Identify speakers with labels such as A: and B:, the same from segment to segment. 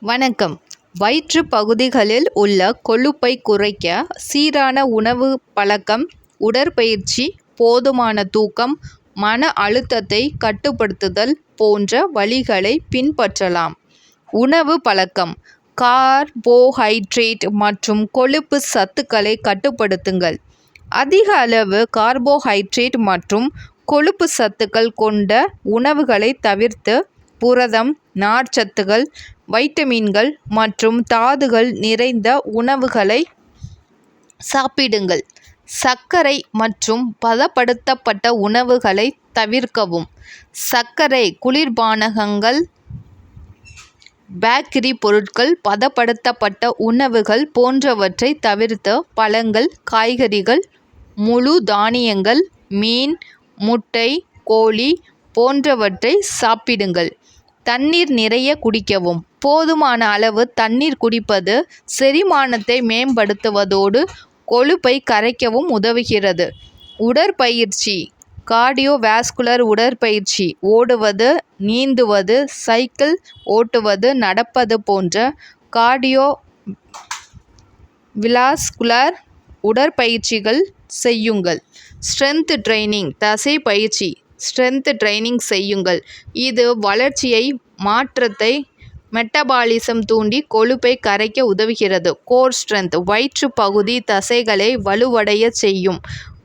A: வணக்கம். வயிற்று பகுதிகளில் உள்ள கொழுப்பை குறைக்க சீரான உணவு பழக்கம், உடற்பயிற்சி, போதுமான தூக்கம், மன அழுத்தத்தை கட்டுப்படுத்துதல் போன்ற வழிகளை பின்பற்றலாம். உணவு பழக்கம்: கார்போஹைட்ரேட் மற்றும் கொழுப்பு சத்துக்களை கட்டுப்படுத்துங்கள். அதிக அளவு கார்போஹைட்ரேட் மற்றும் கொழுப்பு சத்துக்கள் கொண்ட உணவுகளை தவிர்த்து, புரதம், நார்ச்சத்துகள், வைட்டமின்கள் மற்றும் தாதுகள் நிறைந்த உணவுகளை சாப்பிடுங்கள். சர்க்கரை மற்றும் பதப்படுத்தப்பட்ட உணவுகளை தவிர்க்கவும். சர்க்கரை, குளிர்பானங்கள், பேக்கரி பொருட்கள், பதப்படுத்தப்பட்ட உணவுகள் போன்றவற்றை தவிர்த்து, பழங்கள், காய்கறிகள், முழு தானியங்கள், மீன், முட்டை, கோழி போன்றவற்றை சாப்பிடுங்கள். தண்ணீர் நிறைய குடிக்கவும். போதுமான அளவு தண்ணீர் குடிப்பது செரிமானத்தை மேம்படுத்துவதோடு கொழுப்பை கரைக்கவும் உதவுகிறது. உடற்பயிற்சி: கார்டியோவாஸ்குலர் உடற்பயிற்சி, ஓடுவது, நீந்துவது, சைக்கிள் ஓட்டுவது, நடப்பது போன்ற கார்டியோவாஸ்குலர் உடற்பயிற்சிகள் செய்யுங்கள். ஸ்ட்ரென்த் ட்ரெய்னிங்: தசை பயிற்சி, ஸ்ட்ரென்த் ட்ரெய்னிங் செய்யுங்கள். இது வளர்ச்சியை, மாற்றத்தை, மெட்டபாலிசம் தூண்டி கொழுப்பை கரைக்க உதவுகிறது. கோர் ஸ்ட்ரென்த்: வயிற்று பகுதி தசைகளை வலுவடையச் செய்யும்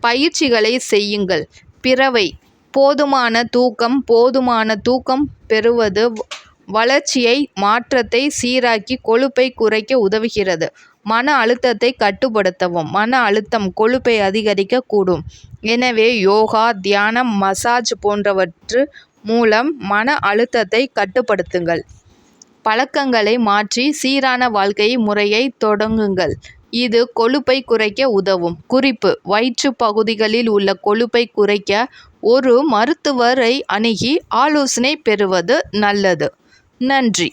A: பயிற்சிகளை செய்யுங்கள். பிறவை: போதுமான தூக்கம் போதுமான தூக்கம் பெறுவது வளர்ச்சியை, மாற்றத்தை சீராக்கி கொழுப்பை குறைக்க உதவுகிறது. மன அழுத்தத்தை கட்டுப்படுத்தவும். மன அழுத்தம் கொழுப்பை அதிகரிக்க கூடும். எனவே யோகா, தியானம், மசாஜ் போன்றவற்று மூலம் மன அழுத்தத்தை கட்டுப்படுத்துங்கள். பழக்கங்களை மாற்றி சீரான வாழ்க்கை முறையை தொடங்குங்கள். இது கொழுப்பை குறைக்க உதவும். குறிப்பு: வயிற்று பகுதிகளில் உள்ள கொழுப்பை குறைக்க ஒரு மருத்துவரை அணுகி ஆலோசனை பெறுவது நல்லது. நன்றி.